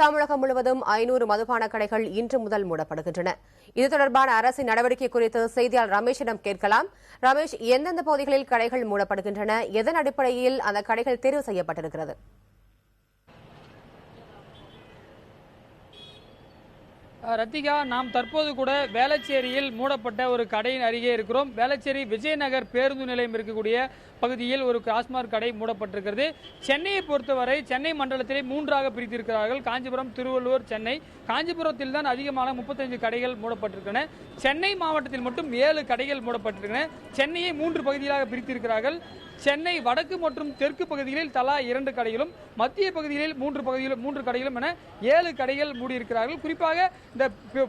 தமிழகம் முழுவதும் 500 மதுபான கடைகள் இன்று முதல் மூடப்படுகின்றன. இது தொடர்பான அரசின் நடவடிக்கை குறித்து செய்தியாளர் ரமேஷிடம் கேட்கலாம். ரமேஷ், எந்தெந்த பகுதிகளில் கடைகள் மூடப்படுகின்றன? எதன் அடிப்படையில் அந்த கடைகள் தேர்வு செய்யப்பட்டிருக்கிறது? ரத்திகா, நாம் தற்போது கூட வேளச்சேரியில் மூடப்பட்ட ஒரு கடையின் அருகே இருக்கிறோம். வேளச்சேரி விஜயநகர் பேருந்து நிலையம் இருக்கக்கூடிய பகுதியில் ஒரு டாஸ்மாக் கடை மூடப்பட்டிருக்கிறது. சென்னையை பொறுத்தவரை சென்னை மண்டலத்திலே 3ஆக பிரித்திருக்கிறார்கள். காஞ்சிபுரம், திருவள்ளூர், சென்னை. காஞ்சிபுரத்தில் தான் அதிகமான 35 கடைகள் மூடப்பட்டிருக்கின்றன. சென்னை மாவட்டத்தில் மட்டும் 7 கடைகள் மூடப்பட்டிருக்கின்றன. சென்னையை 3 பகுதிகளாக பிரித்திருக்கிறார்கள். சென்னை வடக்கு மற்றும் தெற்கு பகுதிகளில் தலா 2 கடைகளும், மத்திய பகுதிகளில் 3 கடைகளும் என 7 கடைகள் மூடியிருக்கிறார்கள். குறிப்பாக இந்த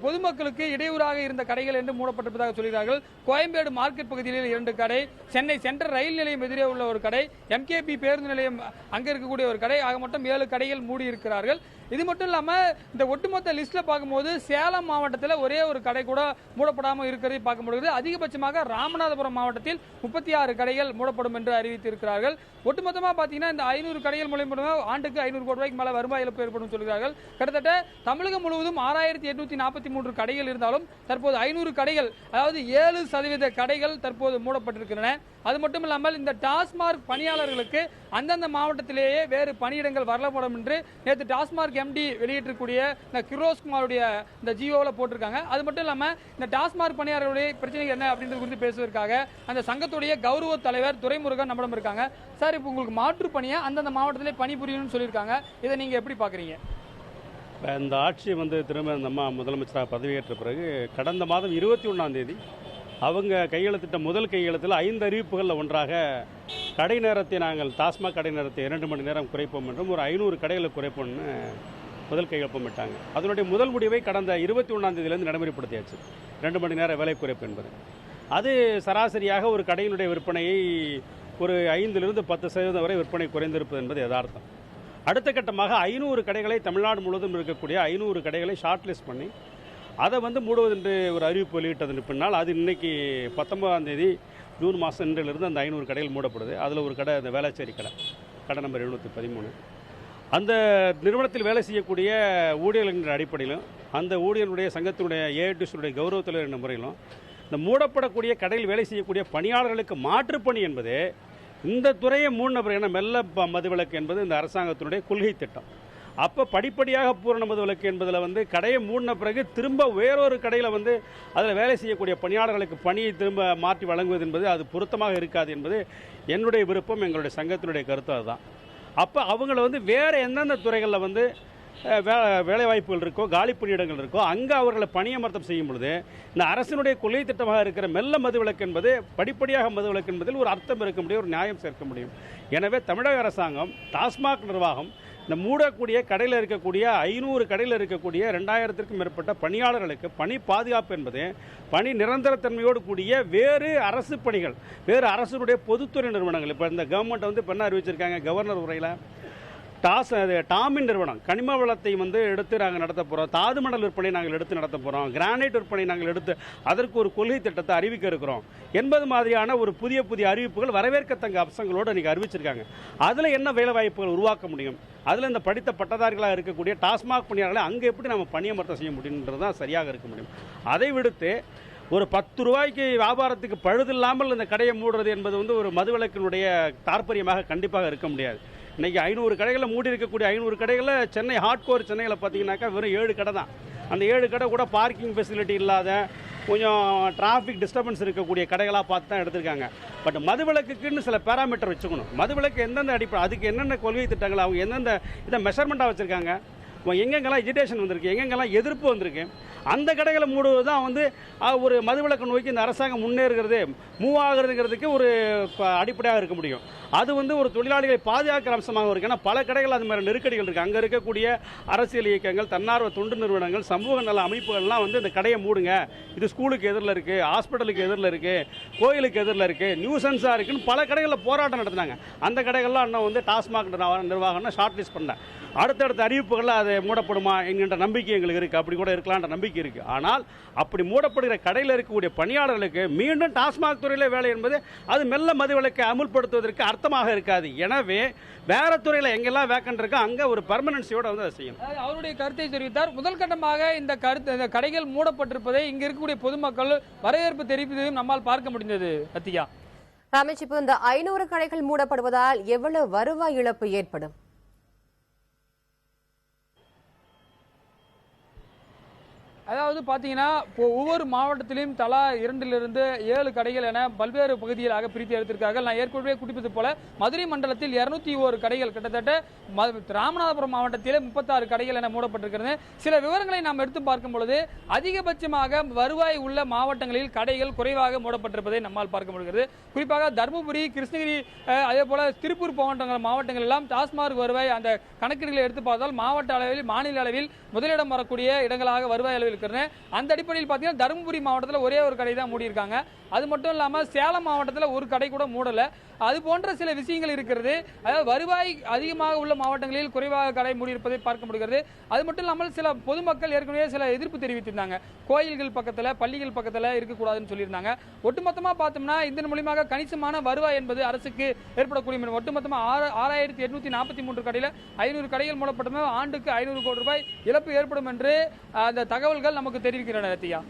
பொதுமக்களுக்கு இடையூறாக இருந்த கடைகள் என்று மூடப்பட்டிருப்பதாக சொல்கிறார்கள். கோயம்பேடு மார்க்கெட் பகுதியில் 2 கடை, சென்னை சென்ட்ரல் ரயில் நிலையம் எதிரே உள்ள ஒரு கடை, எம்கேபி பேருந்து நிலையம் அங்கே இருக்கக்கூடிய ஒரு கடை, ஆக மொத்தம் 7 கடைகள் மூடியிருக்கிறார்கள். இது மட்டும் இல்லாமல் இந்த ஒட்டுமொத்த லிஸ்ட்ல பார்க்கும்போது சேலம் மாவட்டத்தில் ஒரே ஒரு கடை கூட மூடப்படாமல் இருக்கிறதை பார்க்க முடியுது. அதிகபட்சமாக ராமநாதபுரம் மாவட்டத்தில் 36 கடைகள் மூடப்படும் என்று அறிவித்திருக்கிறார்கள். ஒட்டுமொத்தமாக பார்த்தீங்கன்னா இந்த 500 கடைகள் மூலமாக ஆண்டுக்கு 500 கோடி ரூபாய்க்கு மேலே வருவாய் இழப்பு ஏற்படும் சொல்கிறார்கள். கிட்டத்தட்ட தமிழகம் முழுவதும் 6843 கடைகள் இருந்தாலும் தற்போது 500 கடைகள், அதாவது 7% கடைகள் தற்போது மூடப்பட்டிருக்கின்றன. அது மட்டும் இல்லாமல் இந்த டாஸ்மாக் பணியாளர்களுக்கு அந்தந்த மாவட்டத்திலேயே வேறு பணியிடங்கள் வரப்படும் என்று நேற்று டாஸ்மாக் எம்டி வெளியிட்டிருக்கூடிய இந்த கிரோஸ்குமாருடைய இந்த ஜியோவில் போட்டிருக்காங்க. அது மட்டும் இல்லாமல் இந்த டாஸ்மாக் பணியாளர்களுடைய பிரச்சனைகள் என்ன அப்படின்றது குறித்து பேசுவதற்காக அந்த சங்கத்துடைய கௌரவ தலைவர் துரைமுருகன் நம்மிடம் இருக்காங்க. சார், இப்போ உங்களுக்கு மாற்று பணியை அந்தந்த மாவட்டத்திலே பணிபுரியணும்னு சொல்லியிருக்காங்க. இதை நீங்கள் எப்படி பார்க்குறீங்க? இந்த ஆட்சி திரும்ப இந்த அம்மா முதலமைச்சராக பதவியேற்ற பிறகு கடந்த மாதம் 21ஆம் தேதி அவங்க கையெழுத்திட்ட முதல் கையெழுத்தில் 5 அறிவிப்புகளில் ஒன்றாக கடை நேரத்தை நாங்கள் டாஸ்மாக் கடை நேரத்தை 2 மணி நேரம் குறைப்போம் என்றும் ஒரு 500 கடைகளை குறைப்போம்னு முதல் கையெழுப்பமிட்டாங்க. அதனுடைய முதல் முடிவை கடந்த 21ஆம் தேதியிலிருந்து நடைமுறைப்படுத்தியாச்சு. 2 மணி நேரம் வேலை குறைப்பு என்பது அது சராசரியாக ஒரு கடையினுடைய விற்பனையை ஒரு 5லிருந்து 10% வரை விற்பனை குறைந்திருப்பது என்பது யதார்த்தம். அடுத்த கட்டமாக 500 கடைகளை தமிழ்நாடு முழுவதும் இருக்கக்கூடிய 500 கடைகளை ஷார்ட் லிஸ்ட் பண்ணி அதை மூடுவதென்று ஒரு அறிவிப்பு வெளியிட்டதன் பின்னால் அது இன்னைக்கு 19ஆம் தேதி ஜூன் மாதம் இன்றிலிருந்து அந்த 500 கடைகள் மூடப்படுது. அதில் ஒரு கடை அந்த வேளச்சேரி கடை நம்பர் 713. அந்த நிறுவனத்தில் வேலை செய்யக்கூடிய ஊழியர்களின் அடிப்படையிலும் அந்த ஊழியர்களுடைய சங்கத்தினுடைய ஏஐடிஸுடைய கௌரவ தலைவர் என்ற முறையிலும் இந்த மூடப்படக்கூடிய கடையில் வேலை செய்யக்கூடிய பணியாளர்களுக்கு மாற்றுப்பணி என்பது இந்த துறையை மூடின பிறகு மெல்ல மதுவிலக்கு என்பது இந்த அரசாங்கத்தினுடைய கொள்கை திட்டம். அப்போ படிப்படியாக பூரண மதுவிலக்கு என்பதில் கடையை மூடின பிறகு திரும்ப வேறொரு கடையில் அதில் வேலை செய்யக்கூடிய பணியாளர்களுக்கு பணியை திரும்ப மாற்றி வழங்குவது என்பது அது பொருத்தமாக இருக்காது என்பது என்னுடைய விருப்பம், எங்களுடைய சங்கத்தினுடைய கருத்து. அதுதான். அப்போ அவங்கள வேறு எந்தெந்த துறைகளில் வேலைவாய்ப்புகள் இருக்கோ, காலி பணியிடங்கள் இருக்கோ, அங்கே அவர்களை பணியமர்த்தம் செய்யும் பொழுது இந்த அரசினுடைய கொள்கை திட்டமாக இருக்கிற மெல்ல மதுவிலக்கு என்பது படிப்படியாக மதுவிலக்கு என்பதில் ஒரு அர்த்தம் இருக்க முடியும், ஒரு நியாயம் சேர்க்க முடியும். எனவே தமிழக அரசாங்கம், டாஸ்மாக் நிர்வாகம் இந்த மூடக்கூடிய கடையில் இருக்கக்கூடிய 500 கடையில் இருக்கக்கூடிய 2000க்கும் மேற்பட்ட பணியாளர்களுக்கு பணி பாதுகாப்பு என்பது பணி நிரந்தரத்தன்மையோடு கூடிய வேறு அரசு பணிகள், வேறு அரசுடைய பொதுத்துறை நிறுவனங்கள். இப்போ இந்த கவர்மெண்ட் இப்போ என்ன அறிவிச்சிருக்காங்க, கவர்னர் உரையில் டாமின் நிறுவனம் கனிம வளத்தை எடுத்து நாங்கள் நடத்த போகிறோம், தாது மணல் விற்பனை நாங்கள் எடுத்து நடத்த போகிறோம், கிரானைட் விற்பனை நாங்கள் எடுத்து அதற்கு ஒரு கொள்கை திட்டத்தை அறிவிக்க இருக்கிறோம் என்பது மாதிரியான ஒரு புதிய அறிவிப்புகள் வரவேற்கத்தக்க அம்சங்களோடு இன்றைக்கி அறிவிச்சிருக்காங்க. அதில் என்ன வேலை வாய்ப்புகள் உருவாக்க முடியும், அதில் இந்த படித்த பட்டதாரிகளாக இருக்கக்கூடிய டாஸ்மாக் பணியாளர்களை அங்கே எப்படி நம்ம பணியமர்த்தம் செய்ய முடியுன்றது தான் சரியாக இருக்க முடியும். அதை விடுத்து ஒரு 10 ரூபாய்க்கு வியாபாரத்துக்கு பழுதில்லாமல் இந்த கடையை மூடுறது என்பது ஒரு மதுவிலக்கினுடைய தாற்பயமாக கண்டிப்பாக இருக்க முடியாது. இன்றைக்கி 500 கடைகளில் மூடி இருக்கக்கூடிய 500 கடைகளில் சென்னை ஹார்ட்கோர் சென்னையில் பார்த்தீங்கன்னாக்கா வெறும் 7 கடை தான். அந்த 7 கடை கூட பார்க்கிங் ஃபெசிலிட்டி இல்லாத கொஞ்சம் டிராஃபிக் டிஸ்டர்பன்ஸ் இருக்கக்கூடிய கடைகளாக பார்த்து தான் எடுத்திருக்காங்க. பட் மதுவிலக்குன்னு சில பேராமீட்டர் வச்சுக்கணும். மதுவிலக்கு எந்தெந்த அடிப்படை, அதுக்கு என்னென்ன கொள்கை திட்டங்கள், அவங்க எந்தெந்த இதை மெஷர்மெண்ட்டாக வச்சுருக்காங்க, எங்கெங்கெல்லாம் எஜிடேஷன் வந்திருக்கு, எங்கெங்கெல்லாம் எதிர்ப்பு வந்திருக்கு, அந்த கடைகளை மூடுவது தான் ஒரு மதுவிலக்கு நோக்கி இந்த அரசாங்கம் முன்னேறுகிறது, மூவ் ஆகுறதுங்கிறதுக்கு ஒரு அடிப்படையாக இருக்க முடியும். அது ஒரு தொழிலாளிகளை பாதுகாக்கிற அம்சமாக இருக்குது. ஏன்னா பல கடைகள் அது மாதிரி நெருக்கடிகள் இருக்குது. அங்கே இருக்கக்கூடிய அரசியல் இயக்கங்கள், தன்னார்வ தொண்டு நிறுவனங்கள், சமூக நல அமைப்புகள்லாம் இந்த கடையை மூடுங்க, இது ஸ்கூலுக்கு எதிரில் இருக்குது, ஹாஸ்பிட்டலுக்கு எதிரில் இருக்குது, கோயிலுக்கு எதிரில் இருக்குது, நியூசன்ஸாக இருக்குன்னு பல கடைகளில் போராட்டம் நடத்தினாங்க. அந்த கடைகள்லாம் இன்னும் டாஸ்மாக் நிர்வாகம்னா ஷார்ட் லிஸ்ட் பண்ணேன். அடுத்தடுத்த அறிவிப்புகளில் அதை மூடப்படுமா என்கின்ற நம்பிக்கை எங்களுக்கு இருக்குது. அப்படி கூட இருக்கலான்ற நம்பிக்கை இருக்குது. ஆனால் அப்படி மூடப்படுகிற கடையில் இருக்கக்கூடிய பணியாளர்களுக்கு மீண்டும் டாஸ்மாக் துறையில் வேலை என்பது அது மெல்ல மதுவிலக்கை அமுல்படுத்துவதற்கு அர்த்தமாக இருக்காது. எனவே வேற துறையில் எங்கெல்லாம் வேக்கண்ட் இருக்கோ அங்கே ஒரு பெர்மனன்சியோட வந்து அதை செய்யும். அவருடைய கருத்தை தெரிவித்தார். முதல் கட்டமாக இந்த கடைகள் மூடப்பட்டிருப்பதை இங்க இருக்கக்கூடிய பொதுமக்கள் வரவேற்பு தெரிவித்ததையும் நம்மால் பார்க்க முடிந்தது. ரத்திகா, ரமேஷ், இப்போ இந்த 500 கடைகள் மூடப்படுவதால் எவ்வளவு வருவாய் இழப்பு ஏற்படும்? அதாவது பார்த்தீங்கன்னா ஒவ்வொரு மாவட்டத்திலும் தலா 2 to 7 கடைகள் என பல்வேறு பகுதிகளாக பிரித்து எடுத்திருக்கார்கள். நான் ஏற்கனவே குறிப்பிட்டது போல மதுரை மண்டலத்தில் 201 கடைகள், கிட்டத்தட்ட ராமநாதபுரம் மாவட்டத்தில் 36 கடைகள் என மூடப்பட்டிருக்கிறது. சில விவரங்களை நாம் எடுத்து பார்க்கும் பொழுது அதிகபட்சமாக வருவாய் உள்ள மாவட்டங்களில் கடைகள் குறைவாக மூடப்பட்டிருப்பதை நம்மால் பார்க்க முடிகிறது. குறிப்பாக தருமபுரி, கிருஷ்ணகிரி, அதே போல திருப்பூர் போன்ற மாவட்டங்கள் எல்லாம் டாஸ்மாக் வருவாய் அந்த கணக்கீடுகளை எடுத்து பார்த்தால் மாவட்ட அளவில், மாநில அளவில் முதலிடம் வரக்கூடிய இடங்களாக வருவாய் அளவில் இருக்கிறது. அந்த அடிப்படையில் பார்த்தீங்கன்னா தருமபுரி மாவட்டத்தில் ஒரே ஒரு கடை தான் மூடி இருக்காங்க. அது மட்டும் இல்லாமல் சேலம் மாவட்டத்தில் ஒரு கடை கூட மூடல. அது போன்ற சில விஷயங்கள் இருக்கிறது. அதாவது வருவாய் அதிகமாக உள்ள மாவட்டங்களில் குறைவாக கடை மூடியிருப்பதை பார்க்க முடிகிறது. அது மட்டும் இல்லாமல் சில பொதுமக்கள் ஏற்கனவே சில எதிர்ப்பு தெரிவித்திருந்தாங்க. கோயில்கள் பக்கத்தில், பள்ளிகள் பக்கத்தில் இருக்கக்கூடாதுன்னு சொல்லியிருந்தாங்க. ஒட்டுமொத்தமாக பார்த்தோம்னா இதன் மூலமாக கணிசமான வருவாய் என்பது அரசுக்கு ஏற்படக்கூடிய ஒட்டுமொத்தமாக 6843 கடையில் 500 கடைகள் மூடப்பட்டது ஆண்டுக்கு 500 கோடி ரூபாய் இழப்பு ஏற்படும் என்று அந்த தகவல்கள் நமக்கு தெரிவிக்கின்றன. ரத்தியா.